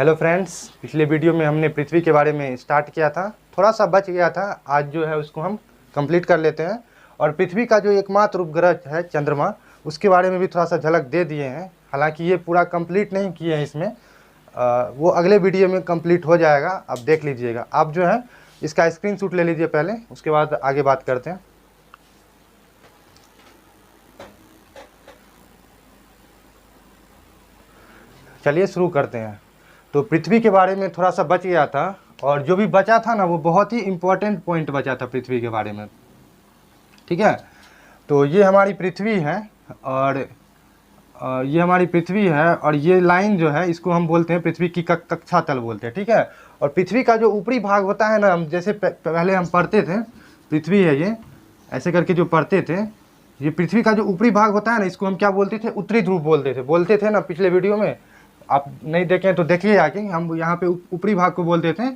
Hello friends, पिछले video में हमने पृथ्वी के बारे में स्टार्ट किया था, थोड़ा सा बच गया था। आज जो है उसको हम कंप्लीट कर लेते हैं और पृथ्वी का जो एकमात्र उपग्रह है चंद्रमा, उसके बारे में भी थोड़ा सा झलक दे दिए हैं। हालांकि ये पूरा कंप्लीट नहीं किए हैं इसमें, वो अगले वीडियो में कंप्लीट हो जाएगा, आप देख लीजिएगा। आप जो है इसका स्क्रीनशॉट ले लीजिए पहले, उसके बाद आगे बात करते हैं। चलिए शुरू करते हैं। तो पृथ्वी के बारे में थोड़ा सा बच गया था, और जो भी बचा था ना वो बहुत ही इम्पोर्टेंट पॉइंट बचा था पृथ्वी के बारे में। ठीक है, तो ये हमारी पृथ्वी है और ये हमारी पृथ्वी है, और ये लाइन जो है इसको हम बोलते हैं पृथ्वी की कक्षा तल बोलते हैं। ठीक है, और पृथ्वी का जो ऊपरी भाग होता है ना, हम जैसे पहले हम पढ़ते थे, पृथ्वी है ये ऐसे करके जो पढ़ते थे, ये पृथ्वी का जो ऊपरी भाग होता है ना, इसको हम क्या बोलते थे? उत्तरी ध्रुव बोलते थे ना। पिछले वीडियो में आप नहीं देखें तो देखिए आके, हम यहाँ पे ऊपरी भाग को बोलते थे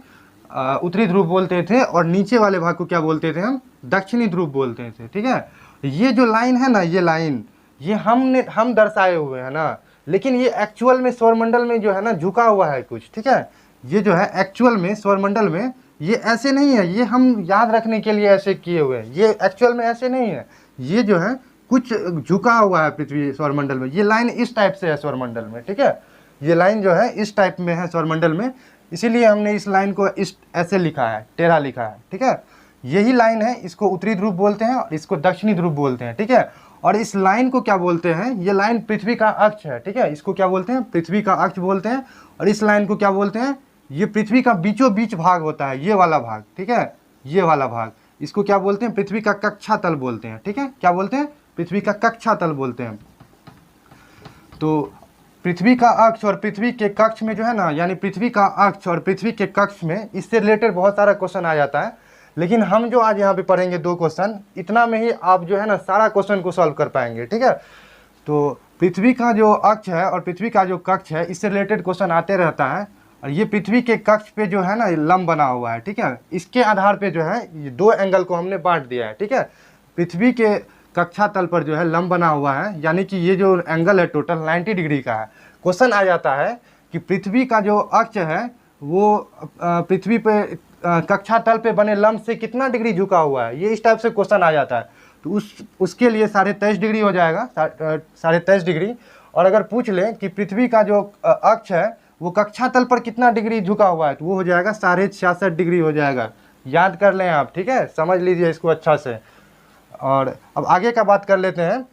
उत्तरी ध्रुव बोलते थे, और नीचे वाले भाग को क्या बोलते थे? हम दक्षिणी ध्रुव बोलते थे। ठीक है, ये जो लाइन है ना, ये लाइन ये हम दर्शाए हुए हैं ना, लेकिन ये एक्चुअल में सौरमंडल में जो है ना झुका हुआ है कुछ। ठीक है, ये जो है एक्चुअल में सौरमंडल में ये ऐसे नहीं है, ये हम याद रखने के लिए ऐसे किए हुए हैं, ये एक्चुअल में ऐसे नहीं है। ये जो है कुछ झुका हुआ है पृथ्वी सौरमंडल में, ये लाइन इस टाइप से है सौरमंडल में। ठीक है, ये लाइन जो है इस टाइप में है सौरमंडल में, इसीलिए हमने इस लाइन को इस ऐसे लिखा है, टेढ़ा लिखा है। ठीक है, यही लाइन है, इसको उत्तरी ध्रुव बोलते हैं और इसको दक्षिणी ध्रुव बोलते हैं। ठीक है, और इस लाइन को क्या बोलते हैं? ये लाइन पृथ्वी का अक्ष है। ठीक है, इसको क्या बोलते हैं? पृथ्वी का अक्ष बोलते हैं। और इस लाइन को क्या बोलते हैं? ये पृथ्वी का बीचों बीच भाग होता है, ये वाला भाग। ठीक है, ये वाला भाग, इसको क्या बोलते हैं? पृथ्वी का कक्षा तल बोलते हैं। ठीक है, क्या बोलते हैं? पृथ्वी का कक्षा तल बोलते हैं। तो पृथ्वी का अक्ष और पृथ्वी के कक्ष में जो है ना, यानी पृथ्वी का अक्ष और पृथ्वी के कक्ष में, इससे रिलेटेड बहुत सारा क्वेश्चन आ जाता है। लेकिन हम जो आज यहाँ पे पढ़ेंगे 2 क्वेश्चन, इतना में ही आप जो है ना सारा क्वेश्चन को सॉल्व कर पाएंगे। ठीक है, तो पृथ्वी का जो अक्ष है और पृथ्वी का जो कक्ष है, इससे रिलेटेड क्वेश्चन आते रहता है। और ये पृथ्वी के कक्ष पे जो है ना लंब बना हुआ है। ठीक है, इसके आधार पे जो है ये 2 एंगल को हमने बांट दिया है। ठीक है, पृथ्वी के कक्षा तल पर जो है लंब बना हुआ है, यानी कि ये जो एंगल है टोटल 90 डिग्री का है। क्वेश्चन आ जाता है कि पृथ्वी का जो अक्ष है वो पृथ्वी पे कक्षा तल पे बने लंब से कितना डिग्री झुका हुआ है, ये इस टाइप से क्वेश्चन आ जाता है। तो उसके लिए 23.5 डिग्री हो जाएगा, 23.5 डिग्री। और अगर पूछ लें कि पृथ्वी का जो अक्ष है वो कक्षा तल पर कितना डिग्री झुका हुआ है, तो वो हो जाएगा 66.5 डिग्री हो जाएगा। याद कर लें आप, ठीक है, समझ लीजिए इसको अच्छा से। और अब आगे का बात कर लेते हैं।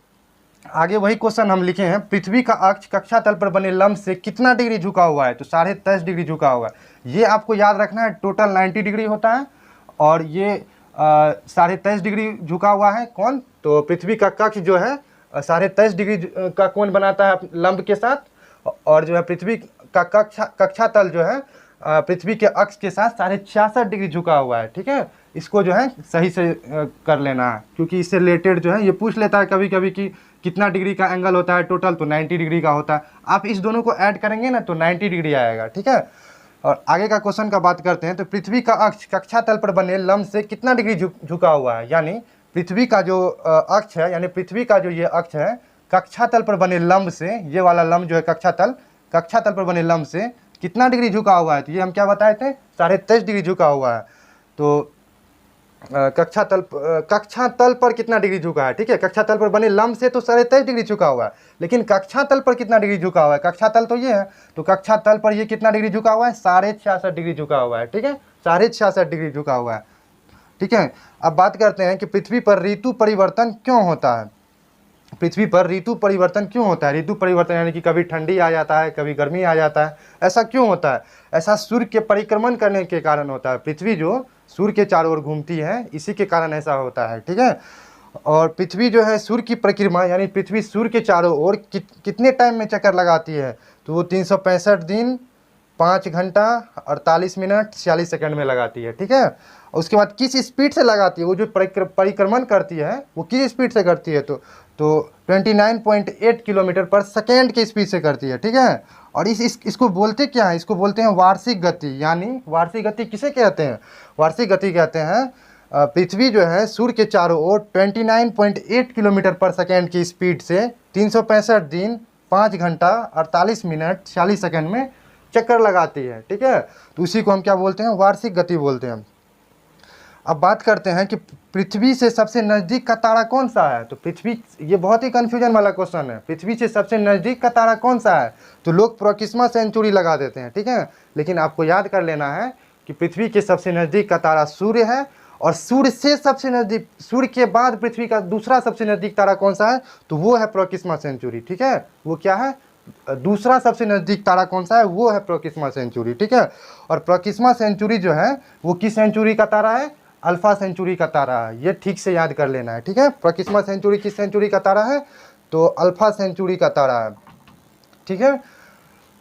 आगे वही क्वेश्चन हम लिखे हैं, पृथ्वी का अक्ष कक्षा तल पर बने लंब से कितना डिग्री झुका हुआ है, तो 23.5 डिग्री झुका हुआ है। ये आपको याद रखना है, टोटल 90 डिग्री होता है, और ये 23.5 डिग्री झुका हुआ है। कौन? तो पृथ्वी का कक्ष जो है 23.5 डिग्री का कोण बनाता है लंब के साथ, और जो है पृथ्वी का कक्षा तल जो है पृथ्वी के अक्ष के साथ 66.5 डिग्री झुका हुआ है। ठीक है, इसको जो है सही से कर लेना है, क्योंकि इससे रिलेटेड जो है ये पूछ लेता है कभी कभी कि कितना डिग्री का एंगल होता है टोटल, तो 90 डिग्री का होता है। आप इस दोनों को ऐड करेंगे ना तो 90 डिग्री आएगा। ठीक है, और आगे का क्वेश्चन का बात करते हैं। तो पृथ्वी का अक्ष कक्षा तल पर बने लंब से कितना डिग्री झुका हुआ है, यानी पृथ्वी का जो अक्ष है, यानी पृथ्वी का जो ये अक्ष है कक्षा तल पर बने लंब से, ये वाला लंब जो है कक्षा तल पर बने लंब से कितना डिग्री झुका हुआ है, तो ये हम क्या बताए थे? 23.5 डिग्री झुका हुआ है। तो कक्षा तल पर कितना डिग्री झुका है? ठीक है, कक्षा तल पर बने लंब से तो 23.5 डिग्री झुका हुआ है, लेकिन कक्षा तल पर कितना डिग्री झुका हुआ है? कक्षा तल तो ये है, तो कक्षा तल पर ये कितना डिग्री झुका हुआ है? 66.5 डिग्री झुका हुआ है। ठीक है, 66.5 डिग्री झुका हुआ है। ठीक है, अब बात करते हैं कि पृथ्वी पर ऋतु परिवर्तन क्यों होता है। पृथ्वी पर ऋतु परिवर्तन क्यों होता है? ऋतु परिवर्तन यानी कि कभी ठंडी आ जाता है, कभी गर्मी आ जाता है, ऐसा क्यों होता है? ऐसा सूर्य के परिक्रमण करने के कारण होता है। पृथ्वी जो सूर्य के चारों ओर घूमती है, इसी के कारण ऐसा होता है। ठीक है, और पृथ्वी जो है सूर्य की परिक्रमा, यानी पृथ्वी सूर्य के चारों ओर कितने टाइम में चक्कर लगाती है, तो वो 365 दिन 5 घंटा 48 मिनट 46 सेकंड में लगाती है। ठीक है, उसके बाद किस स्पीड से लगाती है? वो जो परिक्रमण करती है वो किस स्पीड से करती है, तो 29.8 किलोमीटर पर सेकेंड की स्पीड से करती है। ठीक है, और इसको बोलते क्या है? इसको बोलते हैं वार्षिक गति। यानी वार्षिक गति किसे कहते हैं? वार्षिक गति कहते हैं पृथ्वी जो है सूर्य के चारों ओर 29.8 किलोमीटर पर सेकेंड की स्पीड से 365 दिन 5 घंटा 48 मिनट 46 सेकंड में चक्कर लगाती है, ठीक है। तो उसी को हम क्या बोलते हैं, वार्षिक गति बोलते हैं। अब बात करते हैं कि पृथ्वी से सबसे नज़दीक का तारा कौन सा है। तो पृथ्वी, ये बहुत ही कन्फ्यूजन वाला क्वेश्चन है, पृथ्वी से सबसे नज़दीक का तारा कौन सा है। तो लोग प्रोक्सिमा सेंचुरी लगा देते हैं, ठीक है, लेकिन आपको याद कर लेना है कि पृथ्वी के सबसे नज़दीक का तारा सूर्य है, और सूर्य से सबसे नज़दीक, सूर्य के बाद पृथ्वी का दूसरा सबसे नज़दीक तारा कौन सा है, तो वो है प्रोक्सिमा सेंचुरी, ठीक है। वो क्या है, दूसरा सबसे नज़दीक तारा कौन सा है, वो है प्रोक्सिमा सेंचुरी, ठीक है। और प्रोक्सिमा सेंचुरी जो है वो किस सेंचुरी का तारा है, अल्फा सेंचुरी का तारा है, ये ठीक से याद कर लेना है, ठीक है। प्रोक्सिमा सेंचुरी किस सेंचुरी का तारा है, तो अल्फा सेंचुरी का तारा है, ठीक है।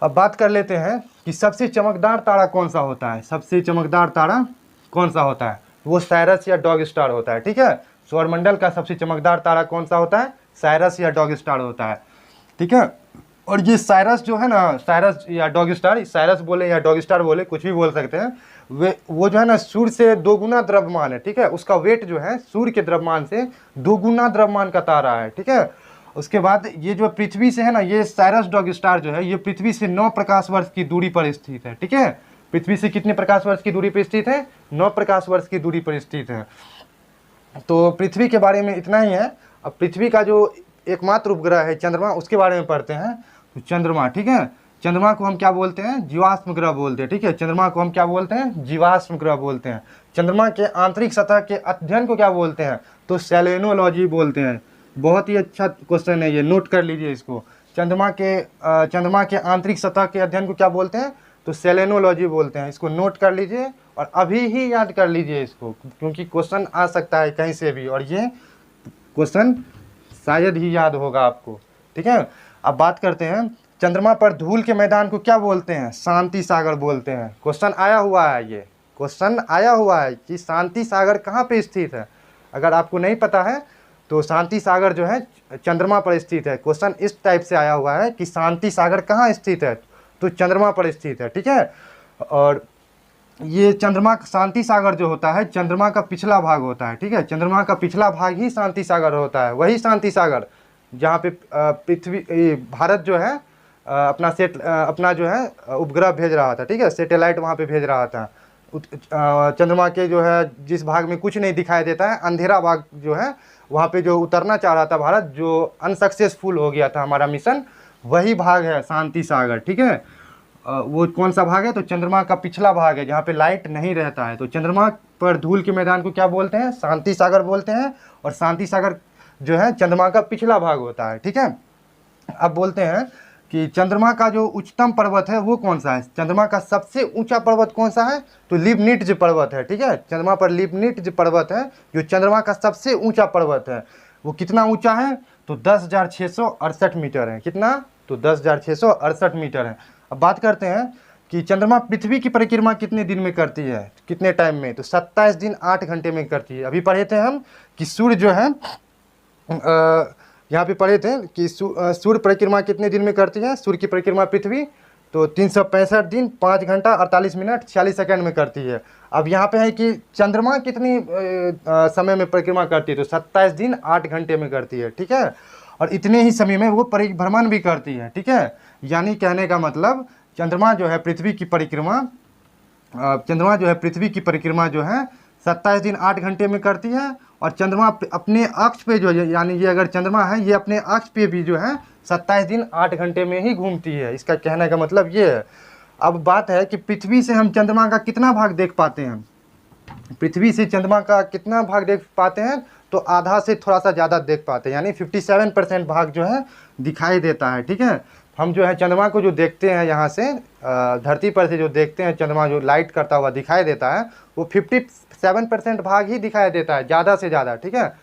अब बात कर लेते हैं कि सबसे चमकदार तारा कौन सा होता है। सबसे चमकदार तारा कौन सा होता है, वो साइरस या डॉग स्टार होता है, ठीक है। सौरमंडल का सबसे चमकदार तारा कौन सा होता है, साइरस या डॉग स्टार होता है, ठीक है। और ये साइरस जो है ना, साइरस या डॉग स्टार, साइरस बोले या डॉग स्टार बोले, कुछ भी बोल सकते हैं, वो जो है ना सूर्य से 2 गुना द्रव्यमान है, ठीक है। उसका वेट जो है सूर्य के द्रव्यमान से 2 गुना द्रव्यमान का तारा है, ठीक है। उसके बाद ये जो पृथ्वी से है ना, ये साइरस डॉग स्टार जो है, ये पृथ्वी से 9 प्रकाश वर्ष की दूरी पर स्थित है, ठीक है। पृथ्वी से कितने प्रकाश वर्ष की दूरी पर स्थित है, 9 प्रकाश वर्ष की दूरी पर स्थित है। तो पृथ्वी के बारे में इतना ही है। अब पृथ्वी का जो एकमात्र उपग्रह है चंद्रमा, उसके बारे में पढ़ते हैं। तो चंद्रमा, ठीक है, चंद्रमा को हम क्या बोलते हैं, जीवाश्म ग्रह बोलते हैं, ठीक है। चंद्रमा को हम क्या बोलते हैं, जीवाश्म ग्रह बोलते हैं। चंद्रमा के आंतरिक सतह के अध्ययन को क्या बोलते हैं, तो सेलेनोलॉजी बोलते हैं। बहुत ही अच्छा क्वेश्चन है ये, नोट कर लीजिए इसको। चंद्रमा के आंतरिक सतह के अध्ययन को क्या बोलते हैं, तो सेलेनोलॉजी बोलते हैं। इसको नोट कर लीजिए और अभी ही याद कर लीजिए इसको, क्योंकि क्वेश्चन आ सकता है कहीं से भी, और ये क्वेश्चन शायद ही याद होगा आपको, ठीक है। अब बात करते हैं, चंद्रमा पर धूल के मैदान को क्या बोलते हैं, शांति सागर बोलते हैं। क्वेश्चन आया हुआ है, ये क्वेश्चन आया हुआ है कि शांति सागर कहाँ पे स्थित है। अगर आपको नहीं पता है तो शांति सागर जो है चंद्रमा पर स्थित है। क्वेश्चन इस टाइप से आया हुआ है कि शांति सागर कहाँ स्थित है, तो चंद्रमा पर स्थित है, ठीक है। और ये चंद्रमा, शांति सागर जो होता है चंद्रमा का पिछला भाग होता है, ठीक है। चंद्रमा का पिछला भाग ही शांति सागर होता है। वही शांति सागर जहाँ पे भारत जो है अपना जो है उपग्रह भेज रहा था, ठीक है, सैटेलाइट वहाँ पे भेज रहा था। चंद्रमा के जो है जिस भाग में कुछ नहीं दिखाई देता है, अंधेरा भाग जो है, वहाँ पे जो उतरना चाह रहा था भारत, जो अनसक्सेसफुल हो गया था हमारा मिशन, वही भाग है शांति सागर, ठीक है। वो कौन सा भाग है, तो चंद्रमा का पिछला भाग है, जहाँ पे लाइट नहीं रहता है। तो चंद्रमा पर धूल के मैदान को क्या बोलते हैं, शांति सागर बोलते हैं। और शांति सागर जो है चंद्रमा का पिछला भाग होता है, ठीक है। अब बोलते हैं कि चंद्रमा का जो उच्चतम पर्वत है वो कौन सा है। चंद्रमा का सबसे ऊंचा पर्वत कौन सा है, तो लिबनिट्ज पर्वत है, ठीक है। चंद्रमा पर लिबनिट्ज पर्वत है जो चंद्रमा का सबसे ऊंचा पर्वत है। वो कितना ऊंचा है, तो 10,668 मीटर है। कितना, तो 10,668 मीटर है। अब बात करते हैं कि चंद्रमा पृथ्वी की परिक्रमा कितने दिन में करती है, कितने टाइम में, तो 27 दिन 8 घंटे में करती है। अभी पढ़े थे हम कि सूर्य जो है यहाँ पे पढ़े थे कि सूर्य परिक्रमा कितने दिन में करती है, सूर्य की परिक्रमा पृथ्वी, तो 365 दिन 5 घंटा 48 मिनट 46 सेकंड में करती है। अब यहाँ पे है कि चंद्रमा कितनी समय में परिक्रमा करती है, तो 27 दिन 8 घंटे में करती है, ठीक है। और इतने ही समय में वो परिभ्रमण भी करती है, ठीक है। यानी कहने का मतलब चंद्रमा जो है पृथ्वी की परिक्रमा, चंद्रमा जो है पृथ्वी की परिक्रमा जो है 27 दिन 8 घंटे में करती है। और चंद्रमा अपने अक्ष पे जो है, यानी ये अगर चंद्रमा है ये अपने अक्ष पे भी जो है 27 दिन 8 घंटे में ही घूमती है। इसका कहने का मतलब ये है। अब बात है कि पृथ्वी से हम चंद्रमा का कितना भाग देख पाते हैं, पृथ्वी से चंद्रमा का कितना भाग देख पाते हैं, तो आधा से थोड़ा सा ज़्यादा देख पाते हैं, यानी 57% भाग जो है दिखाई देता है, ठीक है। हम जो है चंद्रमा को जो देखते हैं यहाँ से धरती पर से जो देखते हैं, चंद्रमा जो लाइट करता हुआ दिखाई देता है, वो 57% भाग ही दिखाई देता है, ज़्यादा से ज़्यादा, ठीक है।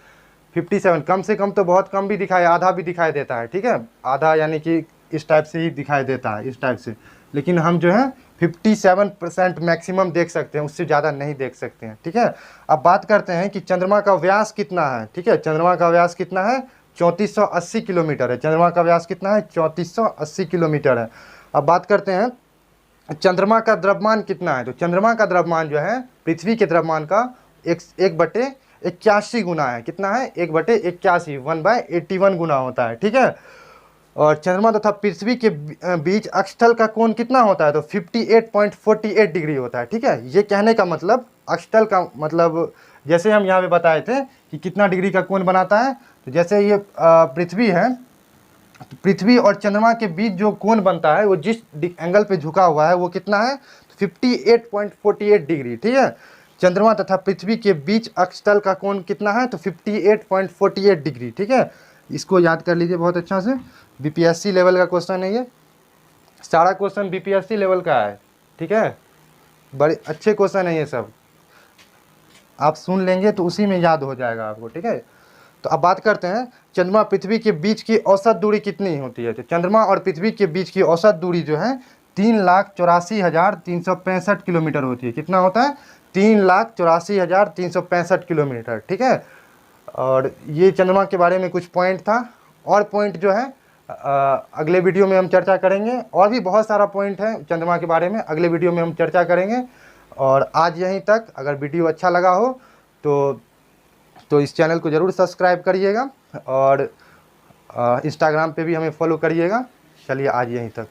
57, कम से कम तो बहुत कम भी दिखाई, आधा भी दिखाई देता है, ठीक है। आधा यानी कि इस टाइप से ही दिखाई देता है, इस टाइप से। लेकिन हम जो है 57% मैक्सिमम देख सकते हैं, उससे ज़्यादा नहीं देख सकते हैं, ठीक है। अब बात करते हैं कि चंद्रमा का व्यास कितना है, ठीक है। चंद्रमा का व्यास कितना है, 3480 किलोमीटर है। चंद्रमा का व्यास कितना है, 3480 किलोमीटर है। अब बात करते हैं चंद्रमा का द्रव्यमान कितना है, तो चंद्रमा का द्रव्यमान जो है पृथ्वी के द्रव्यमान का 1/81 गुना है। कितना है, 1/81, 1/81 गुना होता है, ठीक है। और चंद्रमा तथा पृथ्वी के बीच अक्षतल का कोण कितना होता है, तो 58.48 डिग्री होता है। ठीक है, ये कहने का मतलब अक्षतल का मतलब जैसे हम यहाँ पे बताए थे कि कितना डिग्री का कोण बनाता है, तो जैसे ये पृथ्वी है, तो पृथ्वी और चंद्रमा के बीच जो कोण बनता है वो जिस एंगल पे झुका हुआ है वो कितना है, तो 58.48 डिग्री। ठीक है, चंद्रमा तथा पृथ्वी के बीच अक्षतल का कोण कितना है, तो 58.48 डिग्री। ठीक है, इसको याद कर लीजिए बहुत अच्छा से, बीपीएससी लेवल का क्वेश्चन है ये, सारा क्वेश्चन बीपीएससी लेवल का है। ठीक है, बड़े अच्छे क्वेश्चन है ये सब, आप सुन लेंगे तो उसी में याद हो जाएगा आपको। ठीक है, तो अब बात करते हैं चंद्रमा पृथ्वी के बीच की औसत दूरी कितनी होती है। तो चंद्रमा और पृथ्वी के बीच की औसत दूरी जो है 3,84,365 किलोमीटर होती है। कितना होता है, 3,84,365 किलोमीटर। ठीक है, और ये चंद्रमा के बारे में कुछ पॉइंट था, और पॉइंट जो है अगले वीडियो में हम चर्चा करेंगे, और भी बहुत सारा पॉइंट है चंद्रमा के बारे में, अगले वीडियो में हम चर्चा करेंगे। और आज यहीं तक, अगर वीडियो अच्छा लगा हो तो इस चैनल को ज़रूर सब्सक्राइब करिएगा, और इंस्टाग्राम पे भी हमें फॉलो करिएगा। चलिए आज यहीं तक।